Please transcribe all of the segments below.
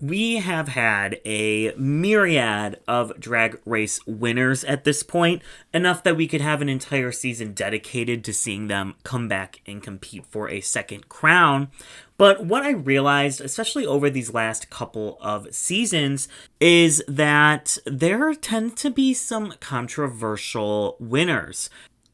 We have had a myriad of Drag Race winners at this point, enough that we could have an entire season dedicated to seeing them come back and compete for a second crown. But what I realized, especially over these last couple of seasons, is that there tend to be some controversial winners.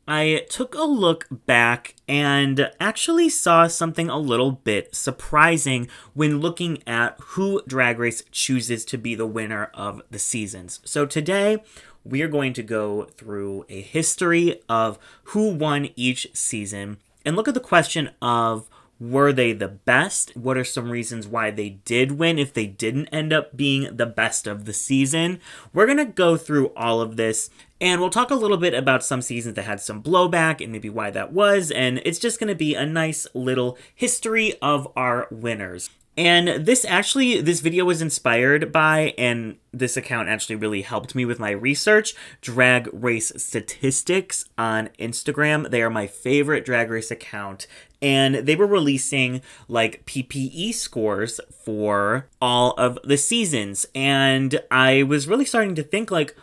I took a look back and actually saw something a little bit surprising when looking at who Drag Race chooses to be the winner of the seasons. So today, we are going to go through a history of who won each season and look at the question of, were they the best? What are some reasons why they did win if they didn't end up being the best of the season? We're going to go through all of this, and we'll talk a little bit about some seasons that had some blowback and maybe why that was, and it's just going to be a nice little history of our winners. And this video was inspired by, and this account actually really helped me with my research, Drag Race Statistics on Instagram. They are my favorite Drag Race account, and they were releasing like PPE scores for all of the seasons. And I was really starting to think like,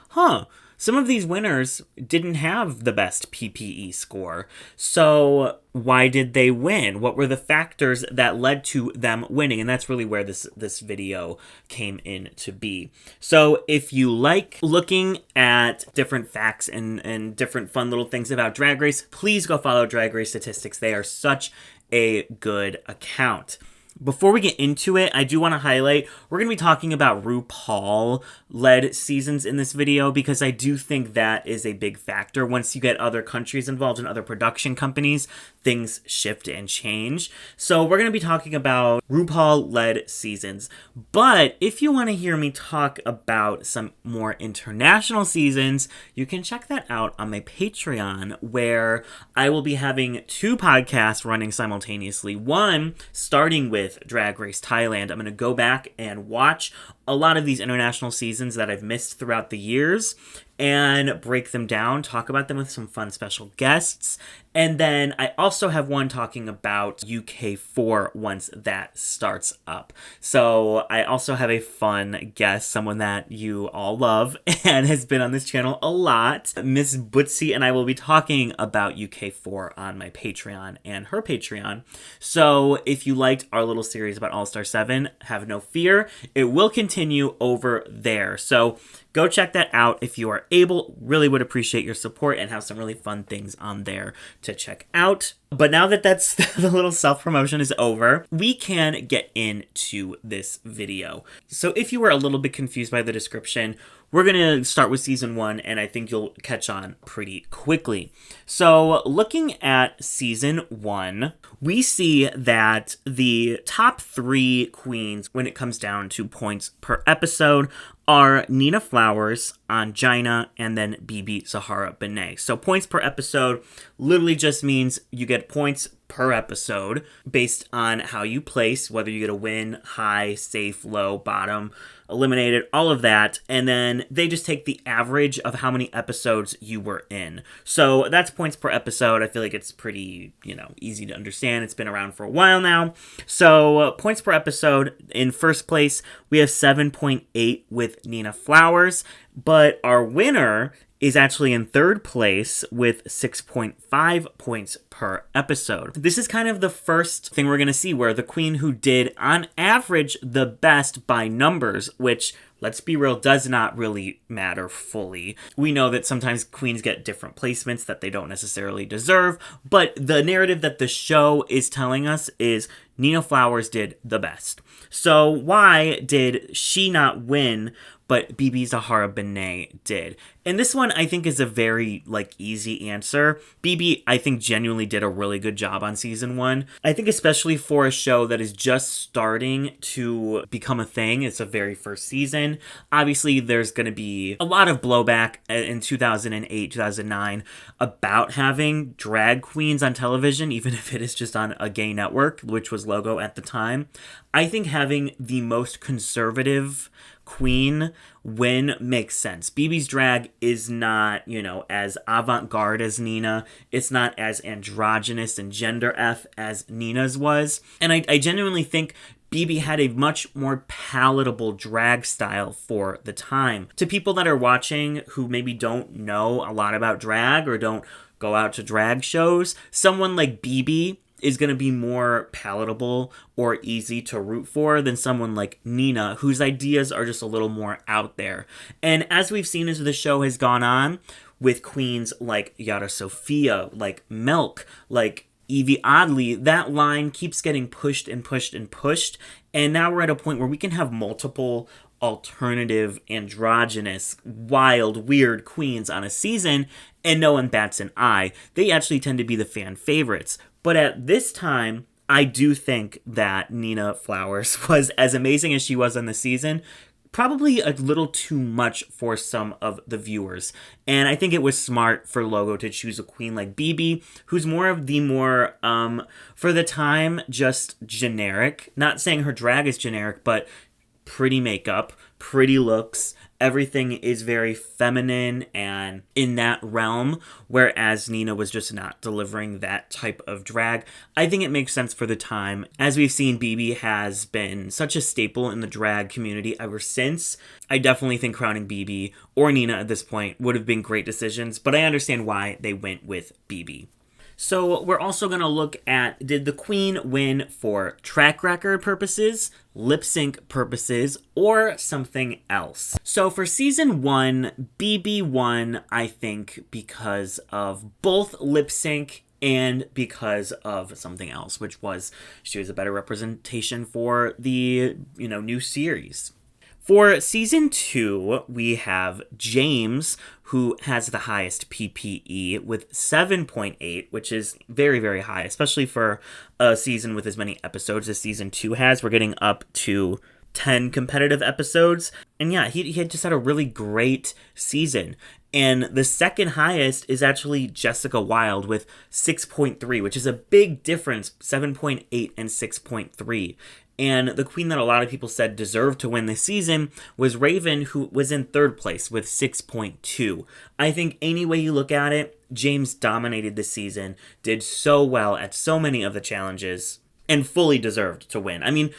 some of these winners didn't have the best PPE score. So why did they win? What were the factors that led to them winning? And that's really where this video came in to be. So if you like looking at different facts and different fun little things about Drag Race, please go follow Drag Race Statistics. They are such a good account. Before we get into it, I do want to highlight, we're going to be talking about RuPaul-led seasons in this video because I do think that is a big factor. Once you get other countries involved and other production companies, things shift and change. So we're going to be talking about RuPaul-led seasons. But if you want to hear me talk about some more international seasons, you can check that out on my Patreon, where I will be having 2 podcasts running simultaneously. One, starting with Drag Race Thailand. I'm going to go back and watch a lot of these international seasons that I've missed throughout the years and break them down, talk about them with some fun special guests. And then I also have one talking about UK4 once that starts up. So I also have a fun guest, someone that you all love and has been on this channel a lot. Miss Bootsy and I will be talking about UK4 on my Patreon and her Patreon. So if you liked our little series about All-Star 7, have no fear. It will continue over there. So go check that out if you are able. Really would appreciate your support and have some really fun things on there to check out. But now that that's the little self-promotion is over, we can get into this video. So if you were a little bit confused by the description, we're going to start with season 1, and I think you'll catch on pretty quickly. So looking at season 1, we see that the top 3 queens when it comes down to points per episode are Nina Flowers, Ongina, and then Bebe Zahara Benet. So points per episode literally just means you get points per episode based on how you place, whether you get a win, high, safe, low, bottom, eliminated, all of that. And then they just take the average of how many episodes you were in. So that's points per episode. I feel like it's pretty, easy to understand. It's been around for a while now. So points per episode, in first place, we have 7.8 with Nina Flowers, but our winner is actually in third place with 6.5 points per episode. This is kind of the first thing we're going to see where the queen who did, on average, the best by numbers, which, let's be real, does not really matter fully. We know that sometimes queens get different placements that they don't necessarily deserve, but the narrative that the show is telling us is Nina Flowers did the best. So why did she not win, but Bebe Zahara Benet did? And this one, I think, is a very, easy answer. Bebe, I think, genuinely did a really good job on season 1. I think especially for a show that is just starting to become a thing, it's a very first season. Obviously, there's going to be a lot of blowback in 2008, 2009 about having drag queens on television, even if it is just on a gay network, which was Logo at the time. I think having the most conservative queen win makes sense. Bebe's drag is not, as avant-garde as Nina. It's not as androgynous and gender F as Nina's was. And I genuinely think Bebe had a much more palatable drag style for the time. To people that are watching who maybe don't know a lot about drag or don't go out to drag shows, someone like Bebe is going to be more palatable or easy to root for than someone like Nina, whose ideas are just a little more out there. And as we've seen as the show has gone on, with queens like Yara Sofia, like Milk, like Evie Oddly, that line keeps getting pushed and pushed and pushed. And now we're at a point where we can have multiple alternative, androgynous, wild, weird queens on a season, and no one bats an eye. They actually tend to be the fan favorites. But at this time, I do think that Nina Flowers was, as amazing as she was on the season, probably a little too much for some of the viewers. And I think it was smart for Logo to choose a queen like Bebe, who's more of the more, for the time, just generic. Not saying her drag is generic, but pretty makeup, pretty looks. Everything is very feminine and in that realm, whereas Nina was just not delivering that type of drag. I think it makes sense for the time. As we've seen, Bebe has been such a staple in the drag community ever since. I definitely think crowning Bebe or Nina at this point would have been great decisions, but I understand why they went with Bebe. So we're also going to look at, did the queen win for track record purposes, lip sync purposes, or something else? So for season 1, Bebe won, I think, because of both lip sync and because of something else, which was she was a better representation for the, new series. For season 2, we have James, who has the highest PPE with 7.8, which is very, very high, especially for a season with as many episodes as season 2 has. We're getting up to 10 competitive episodes. And yeah, he had just had a really great season. And the second highest is actually Jessica Wilde with 6.3, which is a big difference, 7.8 and 6.3. And the queen that a lot of people said deserved to win this season was Raven, who was in third place with 6.2. I think any way you look at it, James dominated this season, did so well at so many of the challenges, and fully deserved to win. I mean,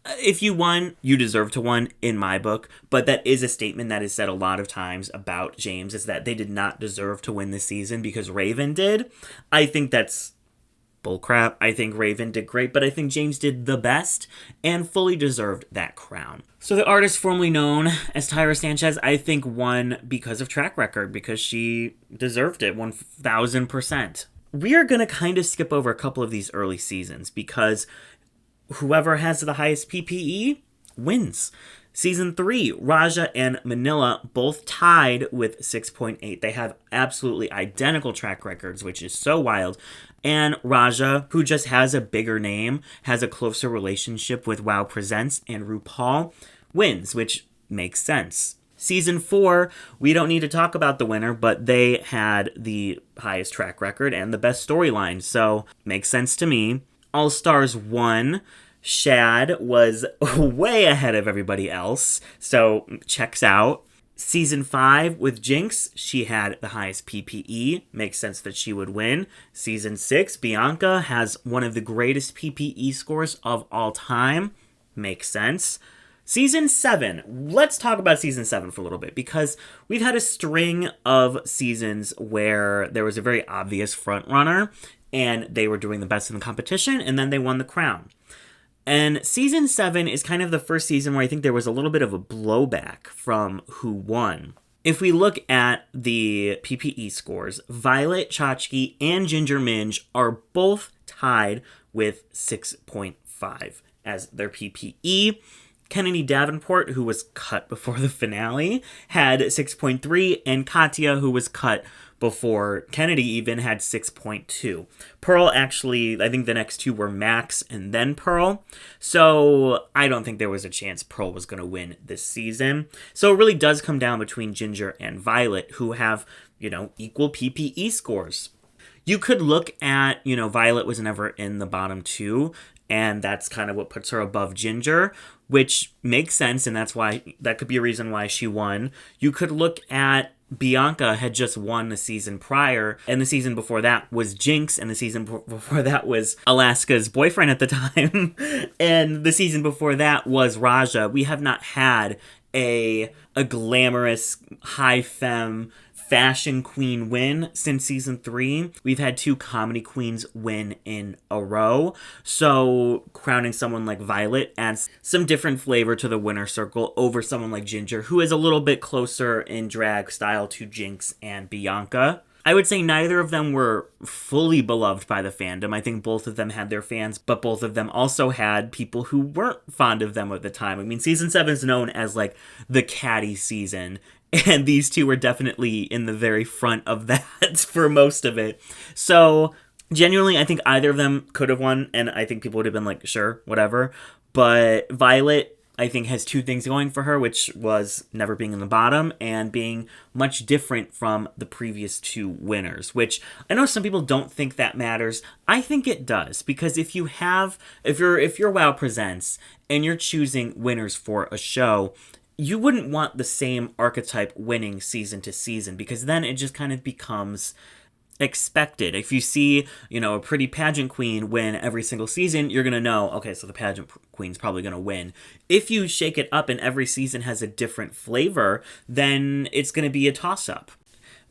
if you won, you deserve to win in my book, but that is a statement that is said a lot of times about James, is that they did not deserve to win this season because Raven did. I think that's bullcrap. I think Raven did great, but I think James did the best and fully deserved that crown. So the artist formerly known as Tyra Sanchez, I think won because of track record, because she deserved it 1000%. We are going to kind of skip over a couple of these early seasons because whoever has the highest PPE wins. Season 3, Raja and Manila both tied with 6.8. They have absolutely identical track records, which is so wild. And Raja, who just has a bigger name, has a closer relationship with WoW Presents and RuPaul, wins, which makes sense. Season 4, we don't need to talk about the winner, but they had the highest track record and the best storyline, so makes sense to me. All Stars 1, Shad was way ahead of everybody else, so checks out. Season 5 with Jinkx, she had the highest PPE. Makes sense that she would win. Season 6, Bianca has one of the greatest PPE scores of all time. Makes sense. Season 7. Let's talk about Season 7 for a little bit, because we've had a string of seasons where there was a very obvious front runner, and they were doing the best in the competition, and then they won the crown. And Season 7 is kind of the first season where I think there was a little bit of a blowback from who won. If we look at the PPE scores, Violet Chachki and Ginger Minj are both tied with 6.5 as their PPE. Kennedy Davenport, who was cut before the finale, had 6.3, and Katya, who was cut before Kennedy even, had 6.2. Pearl actually, I think the next two were Max and then Pearl. So I don't think there was a chance Pearl was going to win this season. So it really does come down between Ginger and Violet, who have, equal PPE scores. You could look at, Violet was never in the bottom two, and that's kind of what puts her above Ginger, which makes sense, and that could be a reason why she won. You could look at Bianca had just won the season prior, and the season before that was Jinkx, and the season before that was Alaska's boyfriend at the time, and the season before that was Raja. We have not had a glamorous, high femme fashion queen win since season 3. We've had 2 comedy queens win in a row. So crowning someone like Violet adds some different flavor to the winner circle over someone like Ginger, who is a little bit closer in drag style to Jinkx and Bianca. I would say neither of them were fully beloved by the fandom. I think both of them had their fans, but both of them also had people who weren't fond of them at the time. I mean, season 7 is known as like the catty season, and these two were definitely in the very front of that for most of it. So genuinely, I think either of them could have won, and I think people would have been like, sure, whatever. But Violet, I think, has 2 things going for her, which was never being in the bottom and being much different from the previous 2 winners, which I know some people don't think that matters. I think it does, because if you're WoW Presents and you're choosing winners for a show, you wouldn't want the same archetype winning season to season, because then it just kind of becomes expected. If you see, a pretty pageant queen win every single season, you're going to know, okay, so the pageant queen's probably going to win. If you shake it up and every season has a different flavor, then it's going to be a toss-up.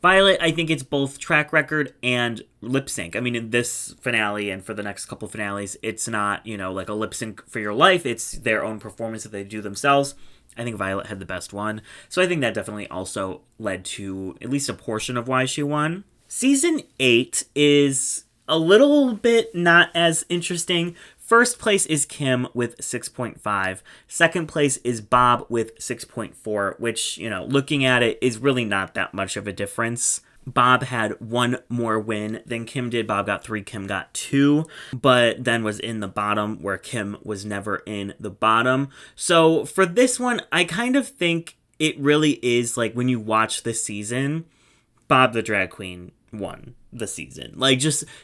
Violet, I think it's both track record and lip sync. I mean, in this finale and for the next couple finales, it's not, like a lip sync for your life. It's their own performance that they do themselves. I think Violet had the best one. So I think that definitely also led to at least a portion of why she won. Season 8 is a little bit not as interesting. First place is Kim with 6.5. Second place is Bob with 6.4, which, looking at it is really not that much of a difference. Bob had 1 more win than Kim did. Bob got 3, Kim got 2, but then was in the bottom where Kim was never in the bottom. So for this one, I kind of think it really is like when you watch the season, Bob the drag queen won the season.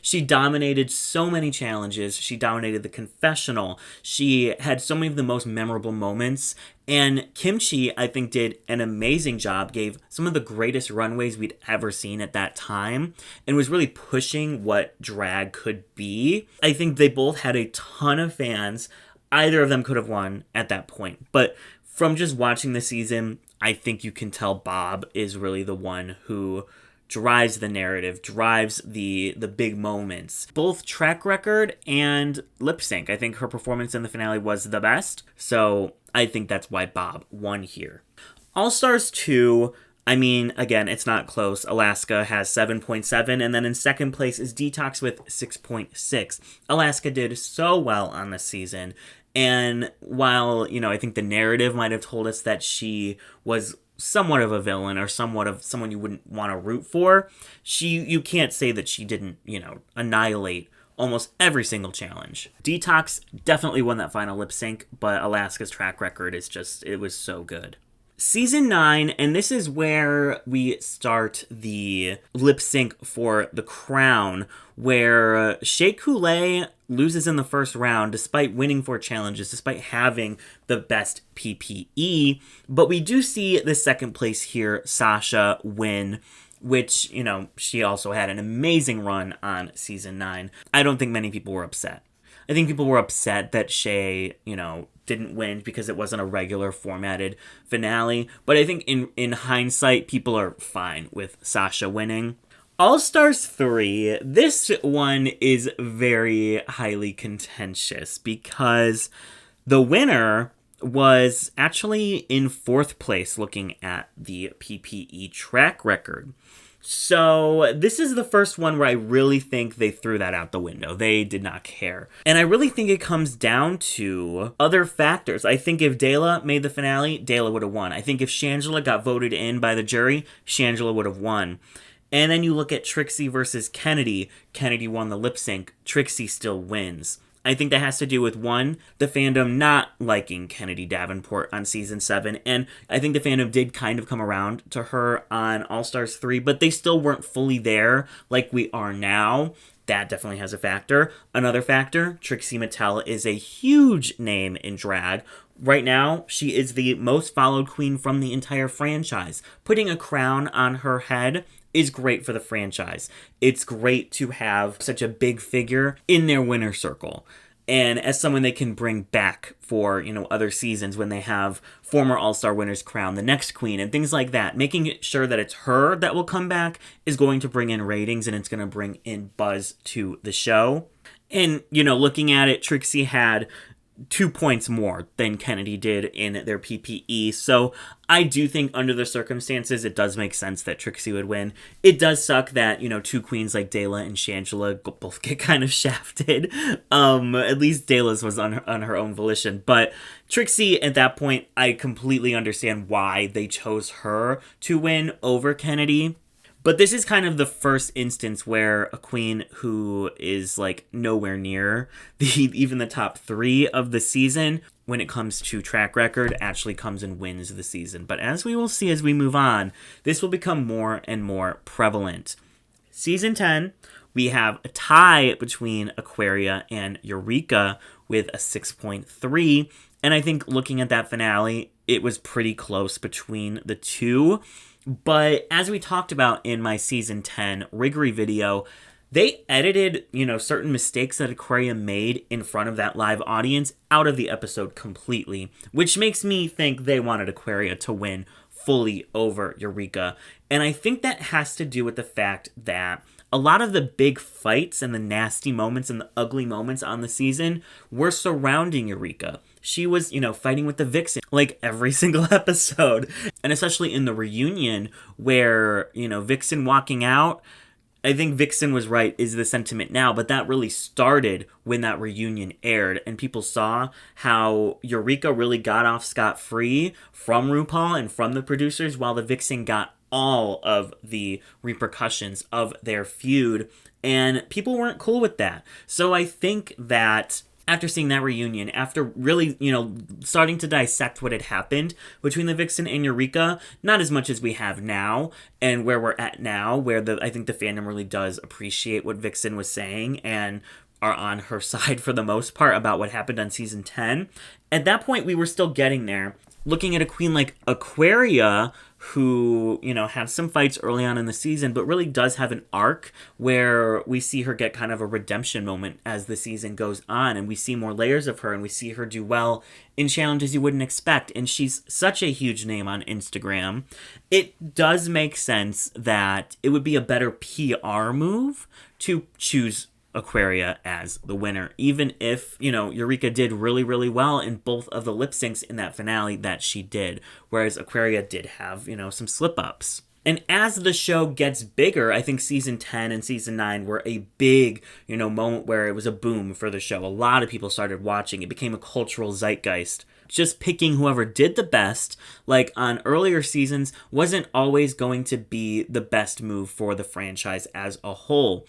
She dominated so many challenges. She dominated the confessional. She had so many of the most memorable moments. And Kimchi, I think, did an amazing job, gave some of the greatest runways we'd ever seen at that time, and was really pushing what drag could be. I think they both had a ton of fans. Either of them could have won at that point. But from just watching the season, I think you can tell Bob is really the one who drives the narrative, drives the big moments. Both track record and lip sync. I think her performance in the finale was the best. So I think that's why Bob won here. All Stars 2, I mean, again, it's not close. Alaska has 7.7, and then in second place is Detox with 6.6. Alaska did so well on this season. And while, I think the narrative might have told us that she was somewhat of a villain or somewhat of someone you wouldn't want to root for, you can't say that she didn't, annihilate almost every single challenge. Detox definitely won that final lip sync, but Alaska's track record is it was so good. Season 9, and this is where we start the lip sync for the crown, where Shea Coulee loses in the first round despite winning 4 challenges, despite having the best PPE. But we do see the second place here, Sasha, win, which, she also had an amazing run on season 9. I don't think many people were upset. I think people were upset that Shea, didn't win because it wasn't a regular formatted finale. But I think in hindsight, people are fine with Sasha winning. All Stars 3, this one is very highly contentious because the winner was actually in 4th place looking at the PPE track record. So this is the first one where I really think they threw that out the window. They did not care. And I really think it comes down to other factors. I think if Dela made the finale, Dela would have won. I think if Shangela got voted in by the jury, Shangela would have won. And then you look at Trixie versus Kennedy. Kennedy won the lip sync. Trixie still wins. I think that has to do with, 1, the fandom not liking Kennedy Davenport on season 7, and I think the fandom did kind of come around to her on All Stars 3, but they still weren't fully there like we are now. That definitely has a factor. Another factor, Trixie Mattel is a huge name in drag, Right now, she is the most followed queen from the entire franchise. Putting a crown on her head is great for the franchise. It's great to have such a big figure in their winner circle. And as someone they can bring back for, other seasons when they have former All-Star winners crown the next queen and things like that. Making sure that it's her that will come back is going to bring in ratings and it's going to bring in buzz to the show. And, looking at it, Trixie had 2 points more than Kennedy did in their PPE. So I do think under the circumstances, it does make sense that Trixie would win. It does suck that, 2 queens like Dela and Shangela both get kind of shafted. At least Dela's was on her own volition. But Trixie, at that point, I completely understand why they chose her to win over Kennedy. But this is kind of the first instance where a queen who is like nowhere near even the top 3 of the season when it comes to track record actually comes and wins the season. But as we will see as we move on, this will become more and more prevalent. Season 10, we have a tie between Aquaria and Eureka with a 6.3. And I think looking at that finale, it was pretty close between the two. But as we talked about in my season 10 Riggery video, they edited, certain mistakes that Aquaria made in front of that live audience out of the episode completely, which makes me think they wanted Aquaria to win fully over Eureka. And I think that has to do with the fact that a lot of the big fights and the nasty moments and the ugly moments on the season were surrounding Eureka. She was, fighting with the Vixen like every single episode. And especially in the reunion where, Vixen walking out, I think Vixen was right is the sentiment now, but that really started when that reunion aired and people saw how Eureka really got off scot-free from RuPaul and from the producers while the Vixen got all of the repercussions of their feud, and people weren't cool with that. So I think that after seeing that reunion, after really, starting to dissect what had happened between the Vixen and Eureka, not as much as we have now, and where we're at now, where I think the fandom really does appreciate what Vixen was saying and are on her side for the most part about what happened on season 10. At that point, we were still getting there. Looking at a queen like Aquaria, who, had some fights early on in the season, but really does have an arc where we see her get kind of a redemption moment as the season goes on, and we see more layers of her, and we see her do well in challenges you wouldn't expect, and she's such a huge name on Instagram. It does make sense that it would be a better PR move to choose Aquaria as the winner, even if, Eureka did really, really well in both of the lip syncs in that finale that she did, whereas Aquaria did have, some slip-ups. And as the show gets bigger, I think season 10 and season 9 were a big, moment where it was a boom for the show. A lot of people started watching. It became a cultural zeitgeist. Just picking whoever did the best, like on earlier seasons, wasn't always going to be the best move for the franchise as a whole.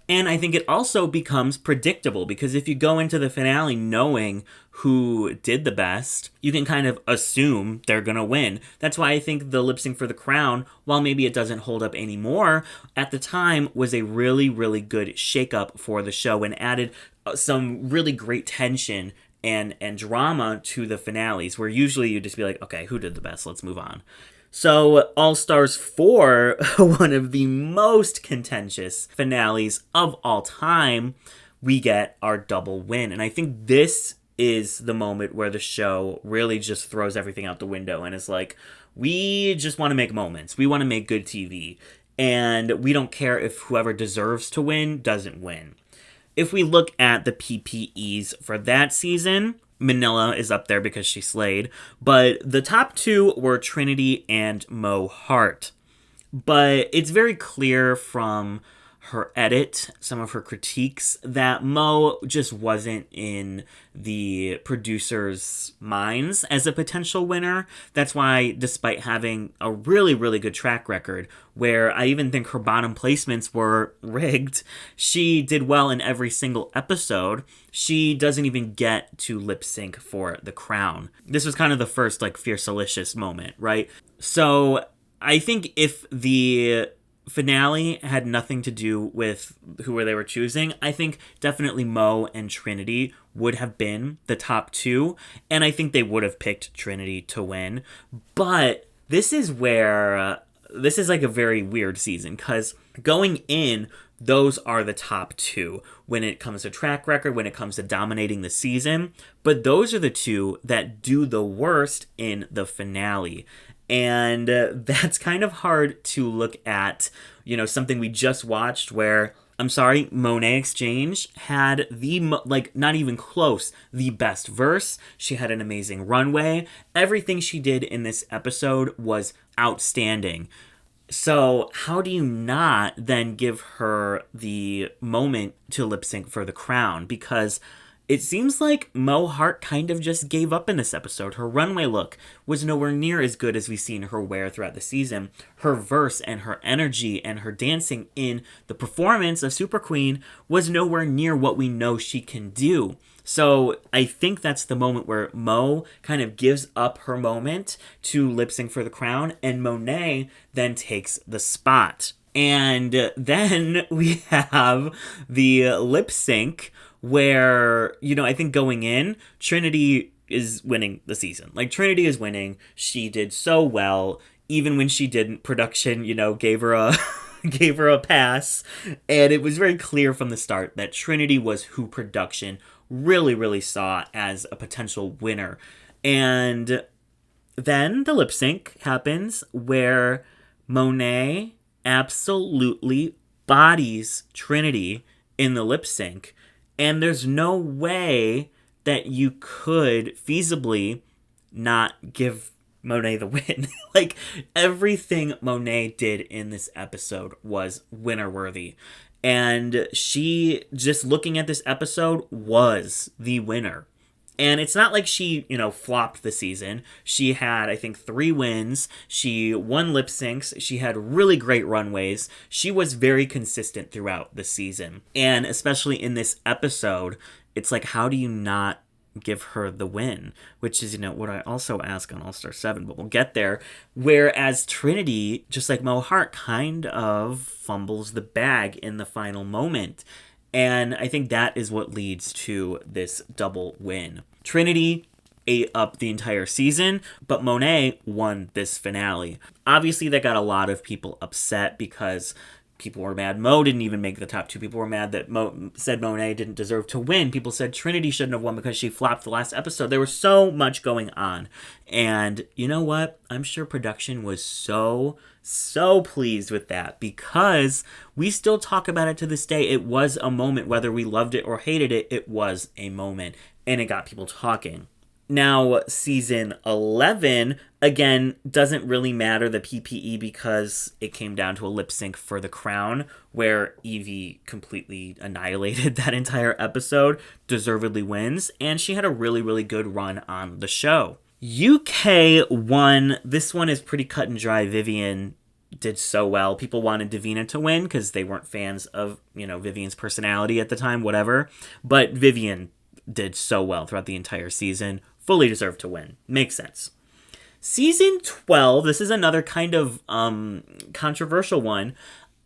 And I think it also becomes predictable because if you go into the finale knowing who did the best, you can kind of assume they're going to win. That's why I think the lip sync for the crown, while maybe it doesn't hold up anymore, at the time was a really, really good shakeup for the show and added some really great tension and drama to the finales, where usually you just be like, okay, who did the best? Let's move on. So, All Stars 4, one of the most contentious finales of all time, we get our double win. And I think this is the moment where the show really just throws everything out the window and is like, we just want to make moments. We want to make good TV. And we don't care if whoever deserves to win doesn't win. If we look at the PPEs for that season, Manila is up there because she slayed, but the top 2 were Trinity and Mo Hart. But it's very clear from her edit, some of her critiques, that Mo just wasn't in the producers' minds as a potential winner. That's why, despite having a really, really good track record, where I even think her bottom placements were rigged, she did well in every single episode. She doesn't even get to lip sync for the crown. This was kind of the first, Fierce-alicious moment, right? So I think if the finale had nothing to do with who they were choosing, I think definitely Mo and Trinity would have been the top two, and I think they would have picked Trinity to win. But this is where this is like a very weird season, because going in, those are the top two when it comes to track record, when it comes to dominating the season. But those are the two that do the worst in the finale. And that's kind of hard to look at, something we just watched where, I'm sorry, Monet X Change had not even close, the best verse. She had an amazing runway. Everything she did in this episode was outstanding. So how do you not then give her the moment to lip sync for the crown? Because it seems like Mo Hart kind of just gave up in this episode. Her runway look was nowhere near as good as we've seen her wear throughout the season. Her verse and her energy and her dancing in the performance of Super Queen was nowhere near what we know she can do. So I think that's the moment where Mo kind of gives up her moment to lip sync for the crown, and Monet then takes the spot. And then we have the lip sync where, I think going in, Trinity is winning the season. Like, Trinity is winning. She did so well. Even when she didn't, production, gave her a gave her a pass. And it was very clear from the start that Trinity was who production really, really saw as a potential winner. And then the lip sync happens where Monet absolutely bodies Trinity in the lip sync. And there's no way that you could feasibly not give Monet the win. Like, everything Monet did in this episode was winner worthy. And she, just looking at this episode, was the winner. And it's not like she, flopped the season. She had, I think, 3 wins. She won lip syncs. She had really great runways. She was very consistent throughout the season. And especially in this episode, it's like, how do you not give her the win? Which is, what I also ask on All-Star 7, but we'll get there. Whereas Trinity, just like Mo Hart, kind of fumbles the bag in the final moment. And I think that is what leads to this double win. Trinity ate up the entire season, but Monet won this finale. Obviously, that got a lot of people upset because people were mad Mo didn't even make the top 2. People were mad that said Monet didn't deserve to win. People said Trinity shouldn't have won because she flopped the last episode. There was so much going on. And you know what? I'm sure production was so pleased with that, because we still talk about it to this day. It was a moment. Whether we loved it or hated it, it was a moment. And it got people talking. Now, season 11, again, doesn't really matter the PPE because it came down to a lip sync for the crown where Evie completely annihilated that entire episode, deservedly wins, and she had a really, really good run on the show. UK won. This one is pretty cut and dry. Vivian did so well. People wanted Davina to win because they weren't fans of, Vivian's personality at the time, whatever. But Vivian did so well throughout the entire season. Fully deserved to win. Makes sense. Season 12, this is another kind of controversial one.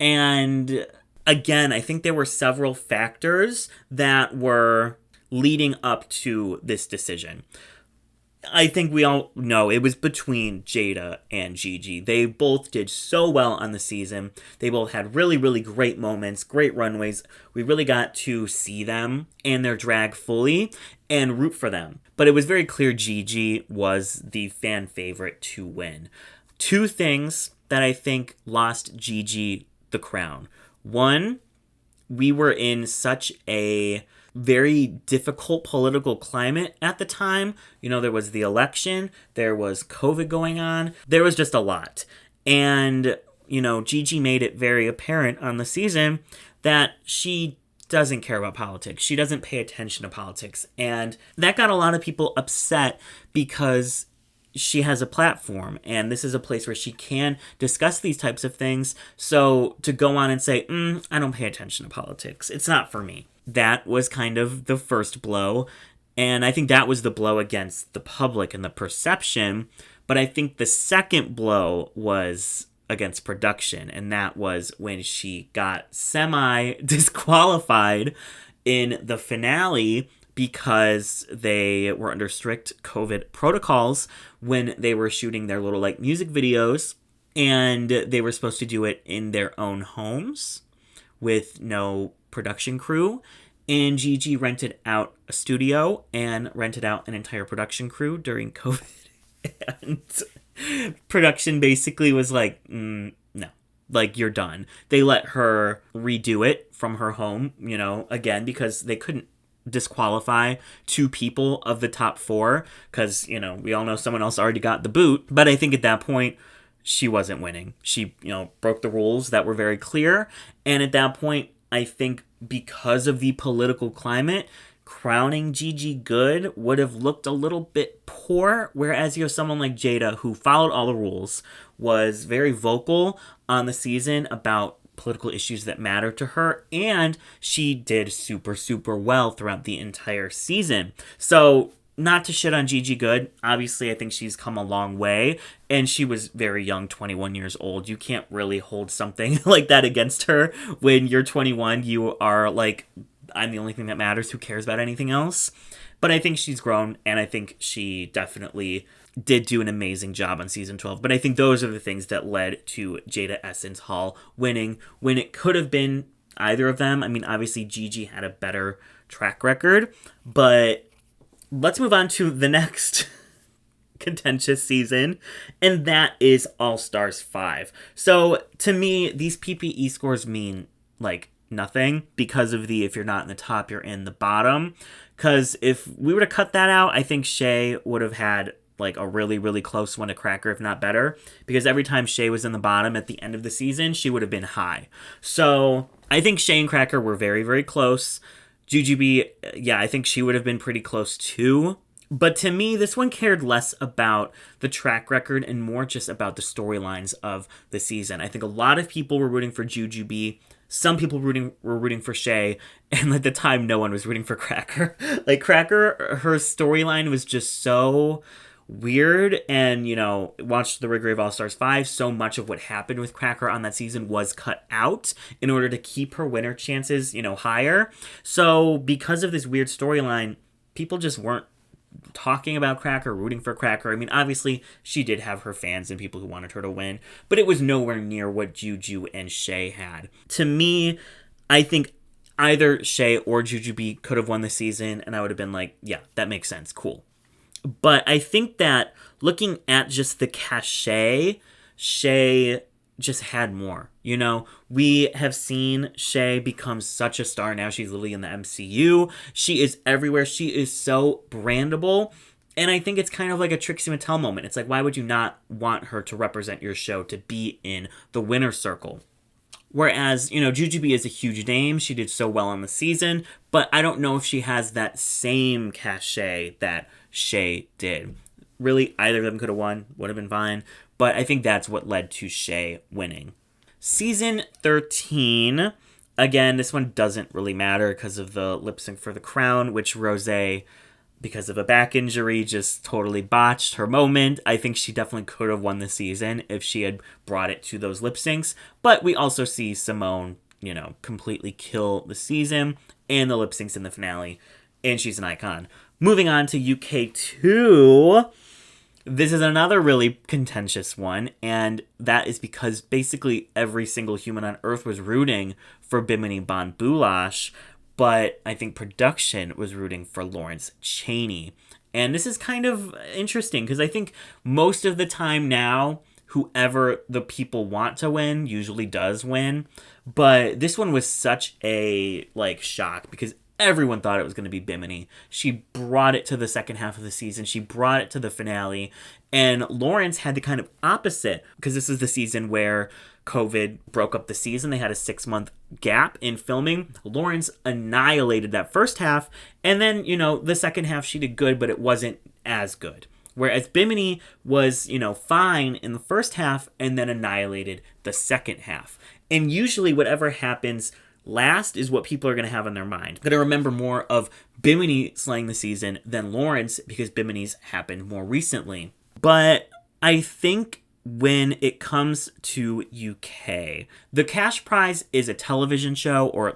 And again, I think there were several factors that were leading up to this decision. I think we all know it was between Jada and Gigi. They both did so well on the season. They both had really, really great moments, great runways. We really got to see them and their drag fully and root for them. But it was very clear Gigi was the fan favorite to win. 2 things that I think lost Gigi the crown. One, we were in such a very difficult political climate at the time. There was the election, there was COVID going on, there was just a lot. And, Gigi made it very apparent on the season that she doesn't care about politics. She doesn't pay attention to politics. And that got a lot of people upset because she has a platform and this is a place where she can discuss these types of things. So to go on and say, I don't pay attention to politics, it's not for me. That was kind of the first blow. And I think that was the blow against the public and the perception. But I think the second blow was against production. And that was when she got semi-disqualified in the finale because they were under strict COVID protocols when they were shooting their little like music videos, and they were supposed to do it in their own homes with no production crew. And Gigi rented out a studio and rented out an entire production crew during COVID. And production basically was like, no, like, you're done. They let her redo it from her home, again, because they couldn't disqualify 2 people of the top 4 because, we all know someone else already got the boot. But I think at that point, she wasn't winning. She, broke the rules that were very clear. And at that point, I think because of the political climate, crowning Gigi good would have looked a little bit poor, whereas you have someone like Jada who followed all the rules, was very vocal on the season about political issues that matter to her, and she did super, super well throughout the entire season. So, not to shit on Gigi Good, obviously I think she's come a long way, and she was very young, 21 years old. You can't really hold something like that against her. When you're 21, you are like, I'm the only thing that matters, who cares about anything else? But I think she's grown, and I think she definitely did do an amazing job on season 12. But I think those are the things that led to Jada Essence Hall winning when it could have been either of them. I mean, obviously Gigi had a better track record, but let's move on to the next contentious season, and that is All Stars 5. So to me, these PPE scores mean like nothing because of the if you're not in the top, you're in the bottom. Because if we were to cut that out, I think Shea would have had like a really, really close one to Cracker, if not better. Because every time Shea was in the bottom at the end of the season, she would have been high. So I think Shea and Cracker were very, very close. Jujubee, yeah, I think she would have been pretty close too. But to me, this one cared less about the track record and more just about the storylines of the season. I think a lot of people were rooting for Jujubee. Some people were rooting for Shea, and at the time, no one was rooting for Cracker. Like, Cracker, her storyline was just so weird, and, watched the rigor of All Stars 5, so much of what happened with Cracker on that season was cut out in order to keep her winner chances, higher. So, because of this weird storyline, people just weren't talking about Cracker, rooting for Cracker. I mean, obviously, she did have her fans and people who wanted her to win, but it was nowhere near what Juju and Shea had. To me, I think either Shea or Jujubee could have won the season, and I would have been like, yeah, that makes sense, cool. But I think that looking at just the cachet, Shea just had more. We have seen Shea become such a star now. She's literally in the MCU. She is everywhere. She is so brandable. And I think it's kind of like a Trixie Mattel moment. It's like, why would you not want her to represent your show, to be in the winner's circle? Whereas, Jujubee is a huge name. She did so well on the season, but I don't know if she has that same cachet that Shea did. Really, either of them could have won, would have been fine, but I think that's what led to Shea winning. Season 13, again, this one doesn't really matter because of the lip sync for the crown, which Rosé, because of a back injury, just totally botched her moment. I think she definitely could have won the season if she had brought it to those lip syncs. But we also see Simone, completely kill the season and the lip syncs in the finale. And she's an icon. Moving on to UK2. This is another really contentious one, and that is because basically every single human on Earth was rooting for Bimini Bon Boulash, but I think production was rooting for Lawrence Chaney. And this is kind of interesting because I think most of the time now, whoever the people want to win usually does win. But this one was such a shock because everyone thought it was going to be Bimini. She brought it to the second half of the season. She brought it to the finale. And Lawrence had the kind of opposite, because this is the season where COVID broke up the season. They had a 6-month gap in filming. Lawrence annihilated that first half. And then, the second half she did good, but it wasn't as good. Whereas Bimini was, fine in the first half and then annihilated the second half. And usually whatever happens last is what people are going to have on their mind. Going to remember more of Bimini slaying the season than Lawrence because Bimini's happened more recently. But I think when it comes to UK, the cash prize is a television show,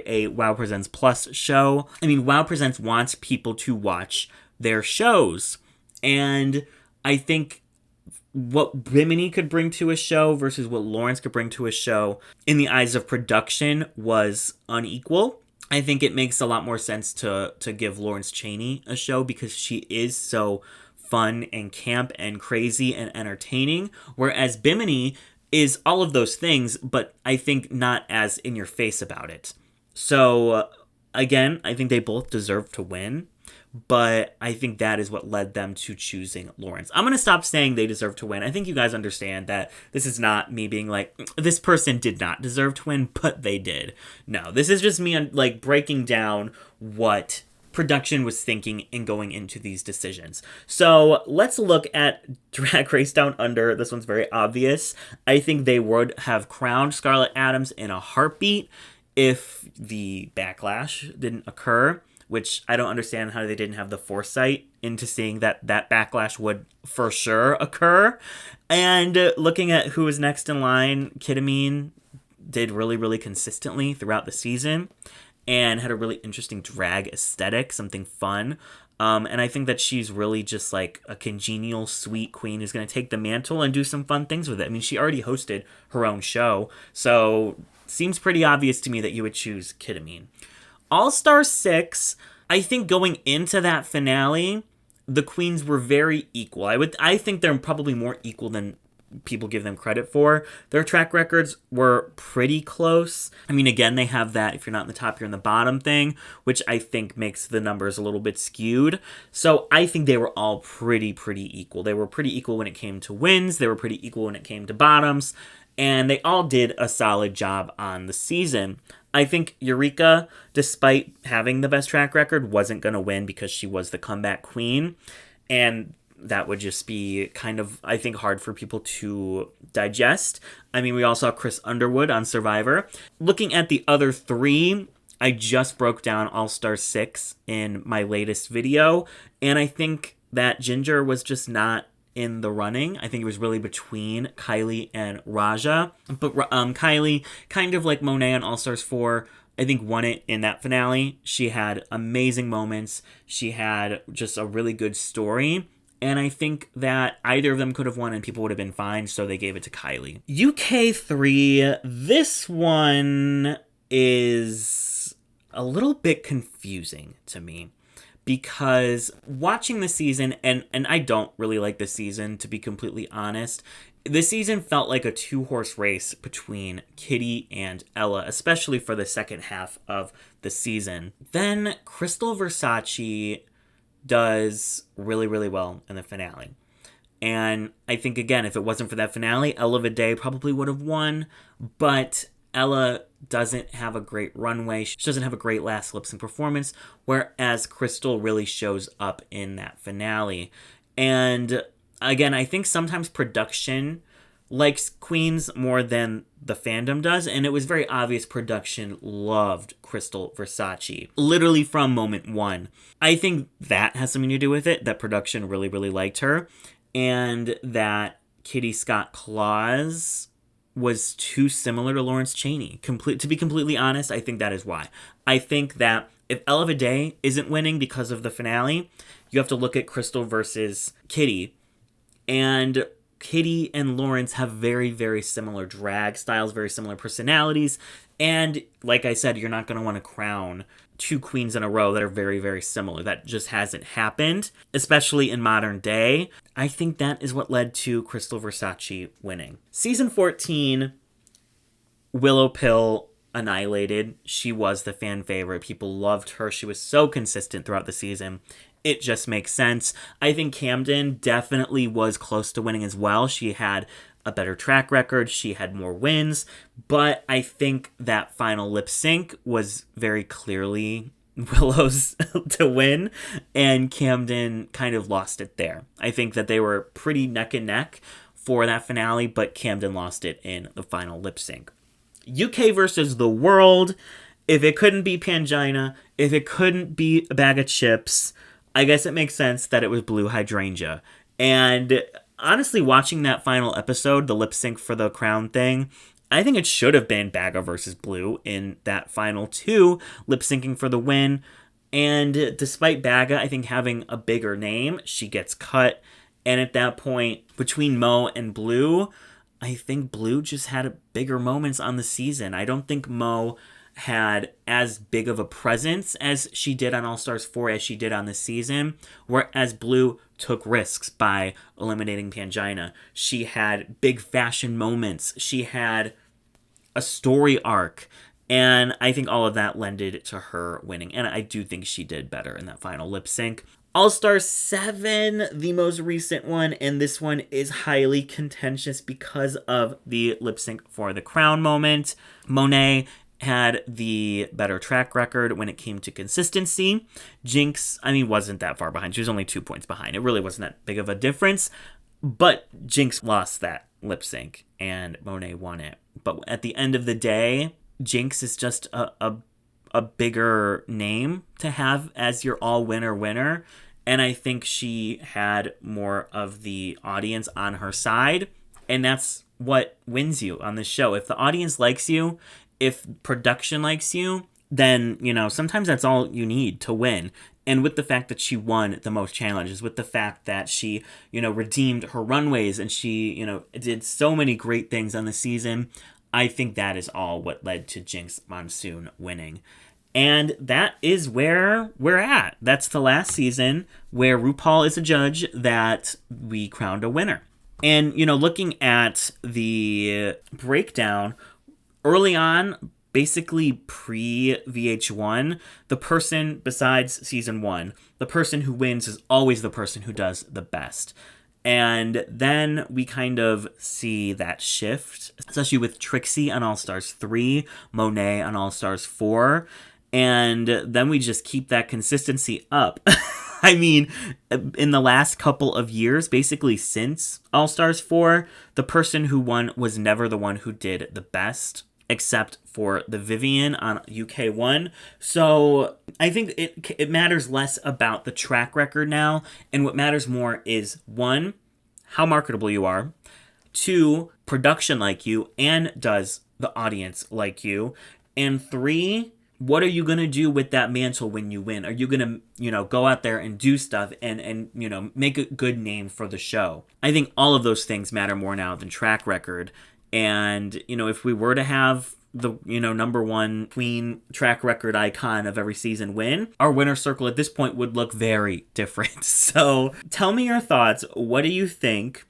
a WoW Presents Plus show. I mean, WoW Presents wants people to watch their shows. And I think what Bimini could bring to a show versus what Lawrence could bring to a show in the eyes of production was unequal. I think it makes a lot more sense to give Lawrence Chaney a show because she is so fun and camp and crazy and entertaining, whereas Bimini is all of those things, but I think not as in your face about it. So again, I think they both deserve to win, but I think that is what led them to choosing Lawrence. I'm going to stop saying they deserve to win. I think you guys understand that this is not me being like, this person did not deserve to win, but they did. No, this is just me like breaking down what production was thinking in going into these decisions. So let's look at Drag Race Down Under. This one's very obvious. I think they would have crowned Scarlett Adams in a heartbeat if the backlash didn't occur, which I don't understand how they didn't have the foresight into seeing that backlash would for sure occur. And looking at who was next in line, Ketamine did really, really consistently throughout the season and had a really interesting drag aesthetic, something fun. And I think that she's really just like a congenial, sweet queen who's going to take the mantle and do some fun things with it. I mean, she already hosted her own show, so seems pretty obvious to me that you would choose Ketamine. All-Star 6, I think going into that finale, the queens were very equal. I think they're probably more equal than people give them credit for. Their track records were pretty close. I mean, again, they have that if you're not in the top, you're in the bottom thing, which I think makes the numbers a little bit skewed. So I think they were all pretty equal. They were pretty equal when it came to wins. They were pretty equal when it came to bottoms. And they all did a solid job on the season. I think Eureka, despite having the best track record, wasn't going to win because she was the comeback queen. And that would just be kind of, I think, hard for people to digest. I mean, we all saw Chris Underwood on Survivor. Looking at the other three, I just broke down All-Star 6 in my latest video. And I think that Ginger was just not in the running. I think it was really between Kylie and Raja. But Kylie, kind of like Monet on All-Stars 4, I think won it in that finale. She had amazing moments. She had just a really good story. And I think that either of them could have won and people would have been fine, so they gave it to Kylie. UK 3, this one is a little bit confusing to me. Because watching the season, and I don't really like this season, to be completely honest, this season felt like a two-horse race between Kitty and Ella, especially for the second half of the season. Then Crystal Versace does really, really well in the finale. And I think, again, if it wasn't for that finale, Ella Vidae probably would have won, but Ella doesn't have a great runway. She doesn't have a great last lip sync performance, whereas Crystal really shows up in that finale. And again, I think sometimes production likes queens more than the fandom does, and it was very obvious production loved Crystal Versace, literally from moment one. I think that has something to do with it, that production really, really liked her, and that Kitty Scott Claus was too similar to Lawrence Chaney. To be completely honest, I think that is why. I think that if Ella Vidae isn't winning because of the finale, you have to look at Crystal versus Kitty. And Kitty and Lawrence have very, very similar drag styles, very similar personalities. And like I said, you're not going to want to crown two queens in a row that are very, very similar. That just hasn't happened, especially in modern day. I think that is what led to Crystal Versace winning. Season 14, Willow Pill annihilated. She was the fan favorite. People loved her. She was so consistent throughout the season. It just makes sense. I think Camden definitely was close to winning as well. She had a better track record. She had more wins. But I think that final lip sync was very clearly Willow's to win. And Camden kind of lost it there. I think that they were pretty neck and neck for that finale, but Camden lost it in the final lip sync. UK versus the world. If it couldn't be Pangina, if it couldn't be a bag of chips, I guess it makes sense that it was Blue Hydrangea. And honestly, watching that final episode, the lip sync for the crown thing, I think it should have been Baga versus Blue in that final 2, lip syncing for the win. And despite Baga, I think, having a bigger name, she gets cut. And at that point, between Mo and Blue, I think Blue just had bigger moments on the season. I don't think Mo had as big of a presence as she did on All Stars 4 as she did on the season, whereas Blue took risks by eliminating Pangina. She had big fashion moments. She had a story arc. And I think all of that lended to her winning. And I do think she did better in that final lip sync. All Star 7, the most recent one, and this one is highly contentious because of the lip sync for the crown moment. Monet had the better track record when it came to consistency. Jinkx, wasn't that far behind. She was only 2 points behind. It really wasn't that big of a difference. But Jinkx lost that lip sync, and Monet won it. But at the end of the day, Jinkx is just a bigger name to have as your all-winner. And I think she had more of the audience on her side. And that's what wins you on this show. If the audience likes you, if production likes you, then, sometimes that's all you need to win. And with the fact that she won the most challenges, with the fact that she, redeemed her runways and she, did so many great things on the season, I think that is all what led to Jinkx Monsoon winning. And that is where we're at. That's the last season where RuPaul is a judge that we crowned a winner. And, looking at the breakdown, early on, basically pre-VH1, the person besides season 1, the person who wins is always the person who does the best. And then we kind of see that shift, especially with Trixie on All Stars 3, Monet on All Stars 4, and then we just keep that consistency up. In the last couple of years, basically since All Stars 4, the person who won was never the one who did the best, except for the Vivienne on UK 1. So I think it matters less about the track record now, and what matters more is, 1, how marketable you are, 2, production like you, and does the audience like you, and 3, what are you going to do with that mantle when you win? Are you going to, go out there and do stuff and make a good name for the show? I think all of those things matter more now than track record. And, if we were to have the, number 1 queen track record icon of every season win, our winner circle at this point would look very different. So tell me your thoughts. What do you think?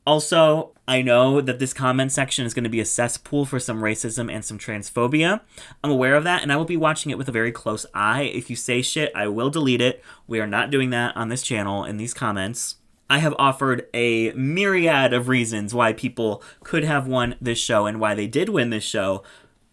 Also, I know that this comment section is going to be a cesspool for some racism and some transphobia. I'm aware of that, and I will be watching it with a very close eye. If you say shit, I will delete it. We are not doing that on this channel in these comments. I have offered a myriad of reasons why people could have won this show and why they did win this show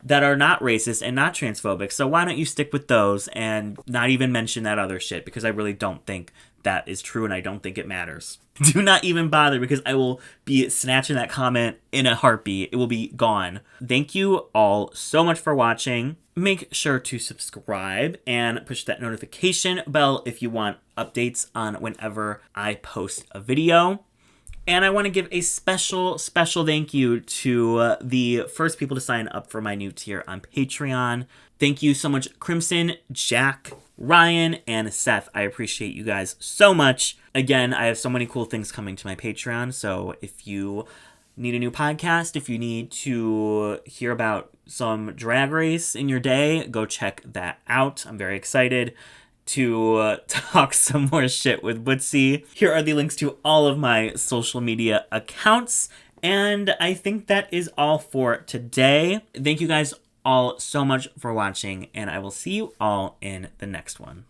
that are not racist and not transphobic. So why don't you stick with those and not even mention that other shit, because I really don't think that is true and I don't think it matters. Do not even bother, because I will be snatching that comment in a heartbeat. It will be gone. Thank you all so much for watching. Make sure to subscribe and push that notification bell if you want updates on whenever I post a video. And I want to give a special thank you to the first people to sign up for my new tier on Patreon. Thank you so much, Crimson, Jack, Ryan, and Seth. I appreciate you guys so much. Again, I have so many cool things coming to my Patreon, so if you need a new podcast, if you need to hear about some drag race in your day, go check that out. I'm very excited to talk some more shit with Woodsy. Here are the links to all of my social media accounts, and I think that is all for today. Thank you guys all so much for watching, and I will see you all in the next one.